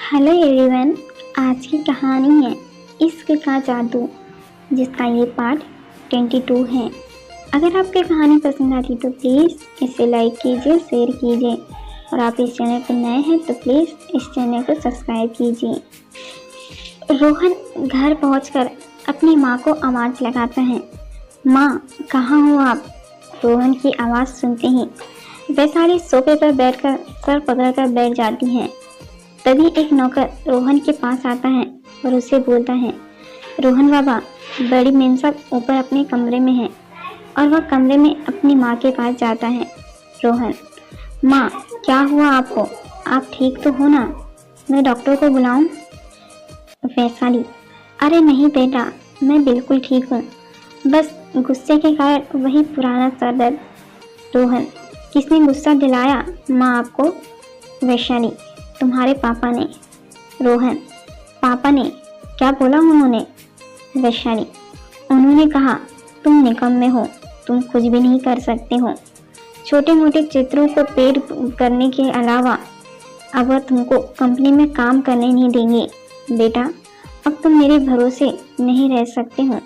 Hello everyone. आज की कहानी है इश्क का जादू, जिसका ये पार्ट 22 है। अगर आपको कहानी पसंद आती तो प्लीज़ इसे लाइक कीजिए, शेयर कीजिए और आप इस चैनल पर नए हैं तो प्लीज़ इस चैनल को सब्सक्राइब कीजिए। रोहन घर पहुंचकर अपनी माँ को आवाज़ लगाता है। माँ, कहाँ हो आप? रोहन की आवाज़ सुनते ही वैशाली सोफे पर बैठकर सर पकड़कर बैठ जाती है। तभी एक नौकर रोहन के पास आता है और उसे बोलता है, रोहन बाबा, बड़ी मेम साहब ऊपर अपने कमरे में है। और वह कमरे में अपनी माँ के पास जाता है। रोहन, माँ, क्या हुआ आपको? आप ठीक तो हो ना? मैं डॉक्टर को बुलाऊं? वैशाली, अरे नहीं बेटा, मैं बिल्कुल ठीक हूँ, बस गुस्से के कारण वही पुराना सर दर्द। रोहन, किसने गुस्सा दिलाया माँ आपको? वैशाली, तुम्हारे पापा ने। रोहन, पापा ने? क्या बोला उन्होंने? वैशाली, उन्होंने कहा तुम निकम्मे हो, तुम कुछ भी नहीं कर सकते हो। छोटे मोटे चित्रों को पेड़ करने के अलावा अब वह तुमको कंपनी में काम करने नहीं देंगे। बेटा, अब तुम मेरे भरोसे नहीं रह सकते हो।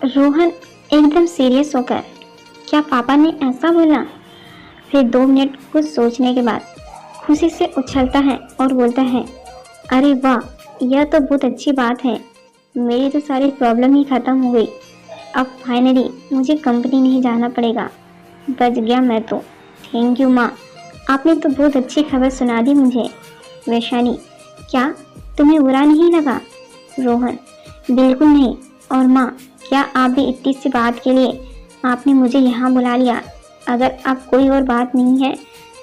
रोहन एकदम सीरियस होकर, क्या पापा ने ऐसा बोला? फिर 2 मिनट कुछ सोचने के बाद खुशी से उछलता है और बोलता है, अरे वाह, यह तो बहुत अच्छी बात है। मेरी तो सारी प्रॉब्लम ही खत्म हो गई। अब फाइनली मुझे कंपनी नहीं जाना पड़ेगा। बच गया मैं तो। थैंक यू माँ, आपने तो बहुत अच्छी खबर सुना दी मुझे। वैशाली, क्या तुम्हें बुरा नहीं लगा? रोहन, बिल्कुल नहीं। और माँ, क्या आप भी इतनी सी बात के लिए आपने मुझे यहाँ बुला लिया? अगर अब कोई और बात नहीं है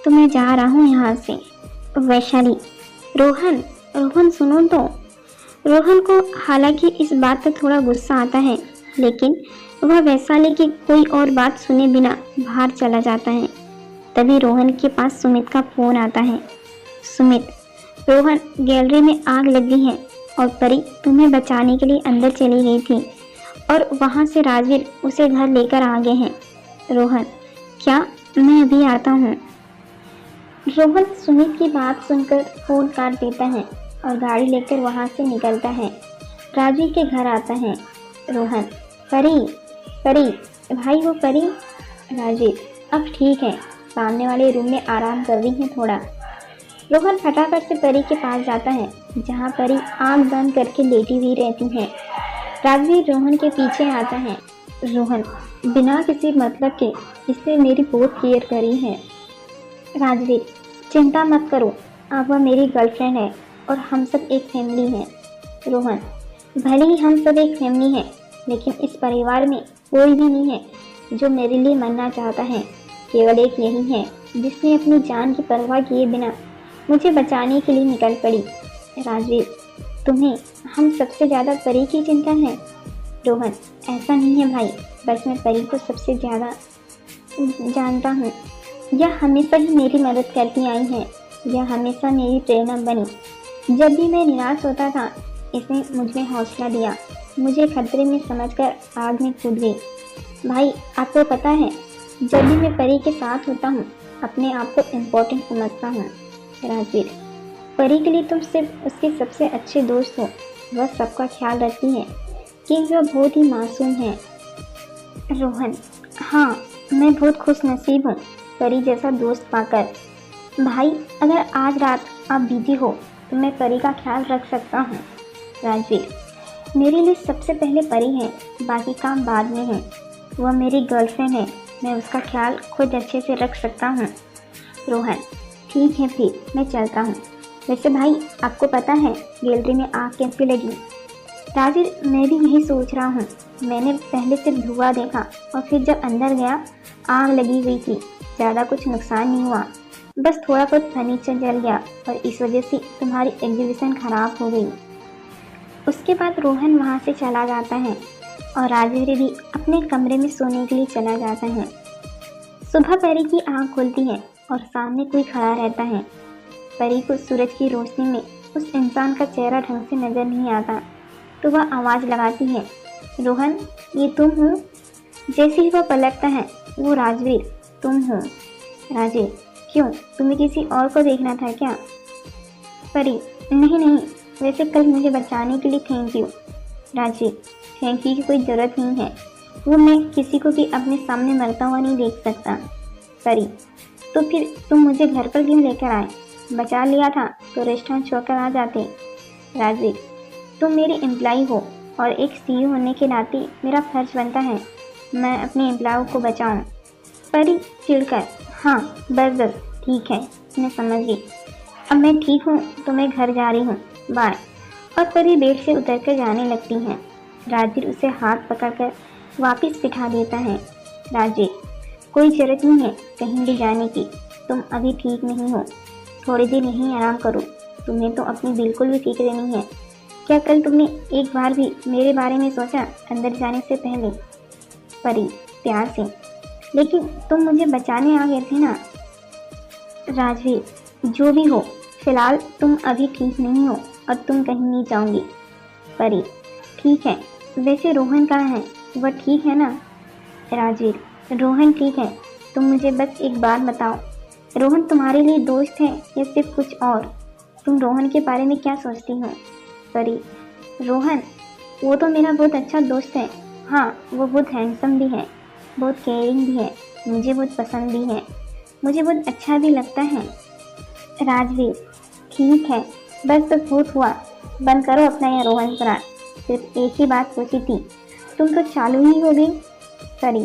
तो मैं जा रहा हूँ यहाँ से। वैशाली, रोहन, रोहन सुनो तो। रोहन को हालांकि इस बात पर थोड़ा गुस्सा आता है, लेकिन वह वैशाली की कोई और बात सुने बिना बाहर चला जाता है। तभी रोहन के पास सुमित का फोन आता है। सुमित, रोहन, गैलरी में आग लग गई है और परी तुम्हें बचाने के लिए अंदर चली गई थी और वहाँ से राजवीर उसे घर लेकर आ गए हैं। रोहन, क्या? मैं अभी आता हूँ। रोहन सुमित की बात सुनकर फोन काट देता है और गाड़ी लेकर वहां से निकलता है। राजवीर के घर आता है। रोहन, परी, परी, भाई वो परी। राजवीर, अब ठीक है, सामने वाले रूम में आराम कर रही है थोड़ा। रोहन फटाफट से परी के पास जाता है, जहां परी आंख बंद करके लेटी हुई रहती है। राजवीर रोहन के पीछे आता है। रोहन, बिना किसी मतलब के इससे मेरी बहुत केयर करी है। राजवीर, चिंता मत करो, अब वह मेरी गर्लफ्रेंड है और हम सब एक फैमिली हैं। रोहन, भले ही हम सब एक फैमिली हैं, लेकिन इस परिवार में कोई भी नहीं है जो मेरे लिए मरना चाहता है। केवल एक यही है जिसने अपनी जान की परवाह किए बिना मुझे बचाने के लिए निकल पड़ी। राजवीर, तुम्हें हम सबसे ज़्यादा परी की चिंता है। रोहन, ऐसा नहीं है भाई, बस मैं परी को सबसे ज़्यादा जानता हूँ। यह हमेशा ही मेरी मदद करती आई है, यह हमेशा मेरी प्रेरणा बनी। जब भी मैं निराश होता था, इसने मुझमें हौसला दिया, मुझे खतरे में समझकर आग में कूद गई। भाई, आपको पता है, जब भी मैं परी के साथ होता हूँ, अपने आप को इम्पोर्टेंट समझता हूँ। राजवीर, परी के लिए तुम सिर्फ उसके सबसे अच्छे दोस्त हो। वह सबका ख्याल रखती है क्योंकि वह बहुत ही मासूम है। रोहन, हाँ, मैं बहुत खुश नसीब हूँ परी जैसा दोस्त पाकर। भाई, अगर आज रात आप बिजी हो तो मैं परी का ख्याल रख सकता हूँ। राजवीर, मेरे लिए सबसे पहले परी है, बाकी काम बाद में है। वह मेरी गर्लफ्रेंड है, मैं उसका ख्याल खुद अच्छे से रख सकता हूँ। रोहन, ठीक है, फिर मैं चलता हूँ। वैसे भाई, आपको पता है गैलरी में आग कैसे लगी? राजवीर, मैं भी यही सोच रहा हूँ। मैंने पहले सिर्फ धुआं देखा और फिर जब अंदर गया आग लगी हुई थी। ज़्यादा कुछ नुकसान नहीं हुआ, बस थोड़ा बहुत फर्नीचर जल गया और इस वजह से तुम्हारी एग्जीबिशन खराब हो गई। उसके बाद रोहन वहाँ से चला जाता है और राजवीर भी अपने कमरे में सोने के लिए चला जाता है। सुबह परी की आँख खुलती है और सामने कोई खड़ा रहता है। परी को सूरज की रोशनी में उस इंसान का चेहरा ढंग से नजर नहीं आता, तो वह आवाज़ लगाती है, रोहन, ये तुम हो? जैसे ही वह पलटता है, वो राजवीर, तुम हो? राजवीर, क्यों, तुम्हें किसी और को देखना था क्या? परी, नहीं नहीं, वैसे कल मुझे बचाने के लिए thank you. Rajiv, thank you की कोई ज़रूरत नहीं है, वो मैं किसी को भी अपने सामने मरता हुआ नहीं देख सकता। परी, तो फिर तुम मुझे घर पर क्यों लेकर आए? बचा लिया था तो रेस्टोरेंट छोड़कर आ जाते। राजीव, तुम मेरी एम्प्लॉई हो और एक सीईओ होने के नाते मेरा फर्ज बनता है मैं अपने एम्प्लॉय को बचाऊं। परी चिढ़कर, हाँ बस बस ठीक है, मैं समझ गई। अब मैं ठीक हूँ तो मैं घर जा रही हूँ, बाय। और परी बेड से उतरकर जाने लगती हैं। राजीव उसे हाथ पकड़कर वापस बिठा देता है। राजीव, कोई जरूरत नहीं है कहीं भी जाने की, तुम अभी ठीक नहीं हो, थोड़ी देर यहीं आराम करो। तुम्हें तो अपनी बिल्कुल भी फिक्र नहीं है। क्या कल तुमने एक बार भी मेरे बारे में सोचा अंदर जाने से पहले? परी प्यार से, लेकिन तुम मुझे बचाने आ गए थे ना। राजवीर, जो भी हो, फिलहाल तुम अभी ठीक नहीं हो और तुम कहीं नहीं जाओगी। परी, ठीक है, वैसे रोहन कहाँ है, वह ठीक है ना? राजवीर, रोहन ठीक है, तुम मुझे बस एक बात बताओ, रोहन तुम्हारे लिए दोस्त है या सिर्फ कुछ और? तुम रोहन के बारे में क्या सोचती हो? परी, रोहन, वो तो मेरा बहुत अच्छा दोस्त है। हाँ, वो बहुत हैंडसम भी है, बहुत केयरिंग भी है, मुझे बहुत पसंद भी है, मुझे बहुत अच्छा भी लगता है। राजवीर, ठीक है, बस तो बहुत हुआ, बंद करो अपना यह रोहन पुराण। सिर्फ एक ही बात पूछी थी, तुम तो चालू ही हो गई। परी,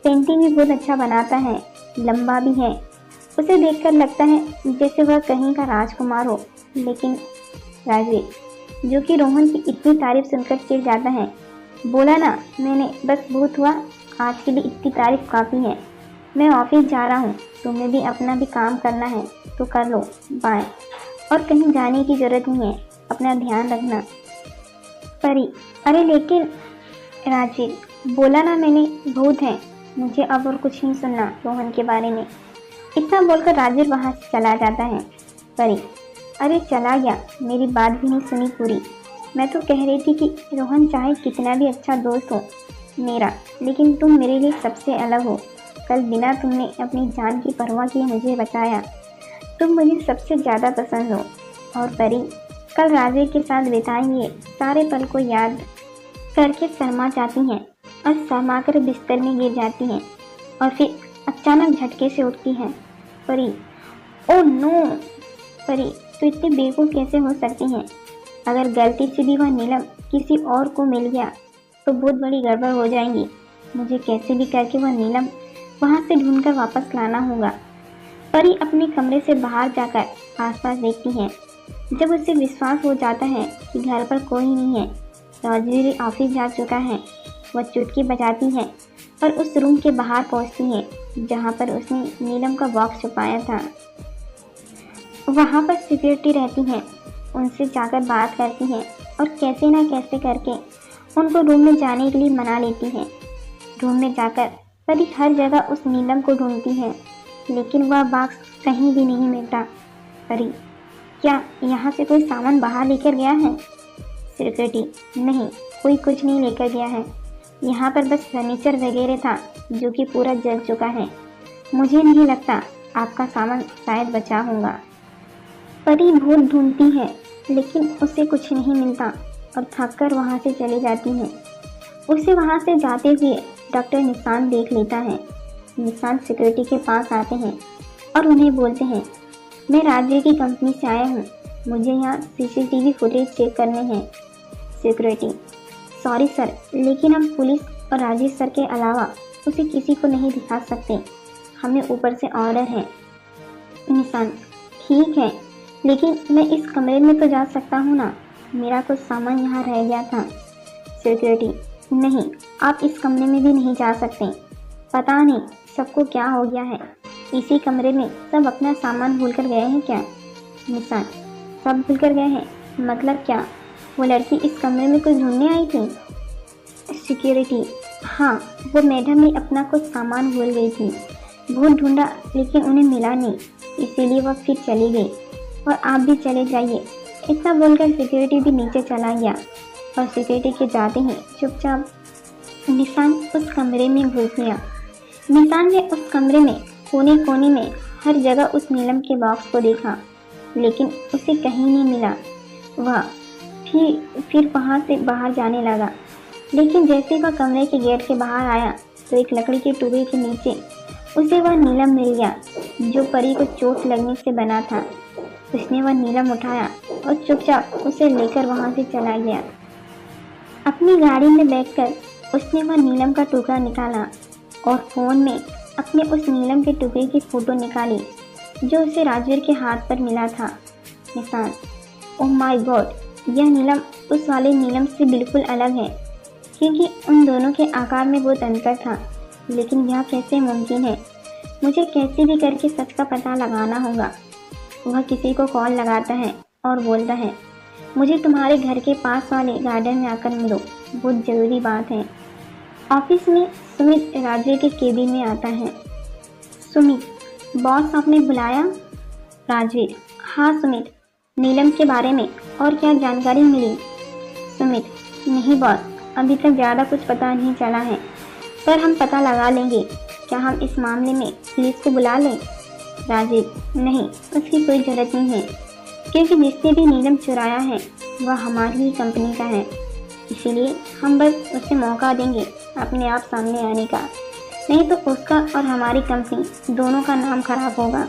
पेंटिंग भी बहुत अच्छा बनाता है, लंबा भी है, उसे देखकर लगता है जैसे वह कहीं का राजकुमार हो। लेकिन राजवीर, जो कि रोहन की इतनी तारीफ सुनकर चिढ़ जाता है, बोला ना मैंने, बस बहुत हुआ, आज के लिए इतनी तारीफ काफ़ी है, मैं ऑफिस जा रहा हूँ, तुम्हें भी अपना भी काम करना है तो कर लो, बाय। और कहीं जाने की ज़रूरत नहीं है, अपना ध्यान रखना। परी, अरे लेकिन राजीव, बोला ना मैंने, बहुत है, मुझे अब और कुछ नहीं सुनना रोहन के बारे में। इतना बोलकर राजीव वहाँ से चला जाता है। परी, अरे चला गया, मेरी बात भी नहीं सुनी पूरी। मैं तो कह रही थी कि रोहन चाहे कितना भी अच्छा दोस्त हो मेरा, लेकिन तुम मेरे लिए सबसे अलग हो। कल बिना तुमने अपनी जान की परवाह किए मुझे बचाया, तुम मुझे सबसे ज़्यादा पसंद हो। और परी, कल राजीव के साथ बिताए हुए सारे पल को याद करके शर्मा जाती हैं और शर्मा कर बिस्तर में गिर जाती हैं और फिर अचानक झटके से उठती हैं। परी, ओह नो! परी, तो इतनी बेवकूफ़ कैसे हो सकती हैं? अगर गलती से भी वह नीलम किसी और को मिल गया तो बहुत बड़ी गड़बड़ हो जाएगी। मुझे कैसे भी करके वह नीलम वहाँ से ढूंढकर वापस लाना होगा। परी अपने कमरे से बाहर जाकर आसपास देखती हैं। जब उसे विश्वास हो जाता है कि घर पर कोई नहीं है, राजवीर ऑफिस जा चुका है, वह चुटकी बजाती है और उस रूम के बाहर पहुँचती है जहाँ पर उसने नीलम का बॉक्स छुपाया था। वहाँ पर सिक्योरिटी रहती है, उनसे जाकर बात करती हैं और कैसे ना कैसे करके उनको रूम में जाने के लिए मना लेती हैं। रूम में जाकर परी हर जगह उस नीलम को ढूंढती है, लेकिन वह बॉक्स कहीं भी नहीं मिलता। परी, क्या यहाँ से कोई सामान बाहर लेकर गया है? सिक्योरिटी, नहीं, कोई कुछ नहीं लेकर गया है, यहाँ पर बस फर्नीचर वगैरह था जो कि पूरा जल चुका है, मुझे नहीं लगता आपका सामान शायद बचा होगा। परी बहुत ढूंढती है लेकिन उसे कुछ नहीं मिलता और थककर वहाँ से चली जाती है। उसे वहाँ से जाते हुए डॉक्टर निशान देख लेता है। निशान सिक्योरिटी के पास आते हैं और उन्हें बोलते हैं, मैं राजीव की कंपनी से आया हूँ, मुझे यहाँ सीसीटीवी फुटेज चेक करने हैं। सिक्योरिटी, सॉरी सर, लेकिन हम पुलिस और राजीव सर के अलावा उसे किसी को नहीं दिखा सकते, हमें ऊपर से ऑर्डर है। निशान, ठीक है, लेकिन मैं इस कमरे में तो जा सकता हूँ ना, मेरा कुछ सामान यहाँ रह गया था। सिक्योरिटी, नहीं, आप इस कमरे में भी नहीं जा सकते, पता नहीं सबको क्या हो गया है, इसी कमरे में सब अपना सामान भूल कर गए हैं क्या? निशान, सब भूल कर गए हैं, मतलब क्या? वो लड़की इस कमरे में कुछ ढूंढने आई थी? सिक्योरिटी, हाँ, वो मैडम ही अपना कुछ सामान भूल गई थी, बहुत ढूंढा लेकिन उन्हें मिला नहीं, इसीलिए वह फिर चली गई और आप भी चले जाइए। इतना बोलकर सिक्योरिटी भी नीचे चला गया और सिक्योरिटी के जाते ही चुपचाप निशान उस कमरे में घुस गया। निशान ने उस कमरे में कोने कोने में हर जगह उस नीलम के बॉक्स को देखा, लेकिन उसे कहीं नहीं मिला। वह फिर वहाँ से बाहर जाने लगा, लेकिन जैसे वह कमरे के गेट के बाहर आया तो एक लकड़ी के टुकड़े के नीचे उसे वह नीलम मिल गया जो परी को चोट लगने से बना था। उसने वह नीलम उठाया और चुपचाप उसे लेकर वहाँ से चला गया। अपनी गाड़ी में बैठकर उसने वह नीलम का टुकड़ा निकाला और फोन में अपने उस नीलम के टुकड़े की फोटो निकाली जो उसे राजवीर के हाथ पर मिला था। निशान, ओह माय गॉड, यह नीलम उस वाले नीलम से बिल्कुल अलग है, क्योंकि उन दोनों के आकार में बहुत अंतर था। लेकिन यह कैसे मुमकिन है? मुझे कैसे भी करके सच का पता लगाना होगा। वह किसी को कॉल लगाता है और बोलता है, मुझे तुम्हारे घर के पास वाले गार्डन में आकर मिलो, बहुत ज़रूरी बात है। ऑफिस में सुमित राजवीर के केबिन में आता है। सुमित, बॉस आपने बुलाया? राजवीर, हाँ सुमित, नीलम के बारे में और क्या जानकारी मिली? सुमित, नहीं बॉस, अभी तक ज़्यादा कुछ पता नहीं चला है, पर हम पता लगा लेंगे। क्या हम इस मामले में पुलिस को बुला लें? राजवीर, नहीं, उसकी कोई ज़रूरत नहीं है, क्योंकि जिसने भी नीलम चुराया है वह हमारी ही कंपनी का है। इसीलिए हम बस उसे मौका देंगे अपने आप सामने आने का, नहीं तो उसका और हमारी कंपनी दोनों का नाम खराब होगा।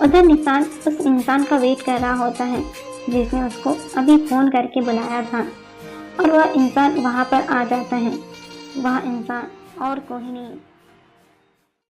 उधर निशान उस इंसान का वेट कर रहा होता है जिसने उसको अभी फ़ोन करके बुलाया था, और वह इंसान वहाँ पर आ जाता है। वह इंसान और कोई नहीं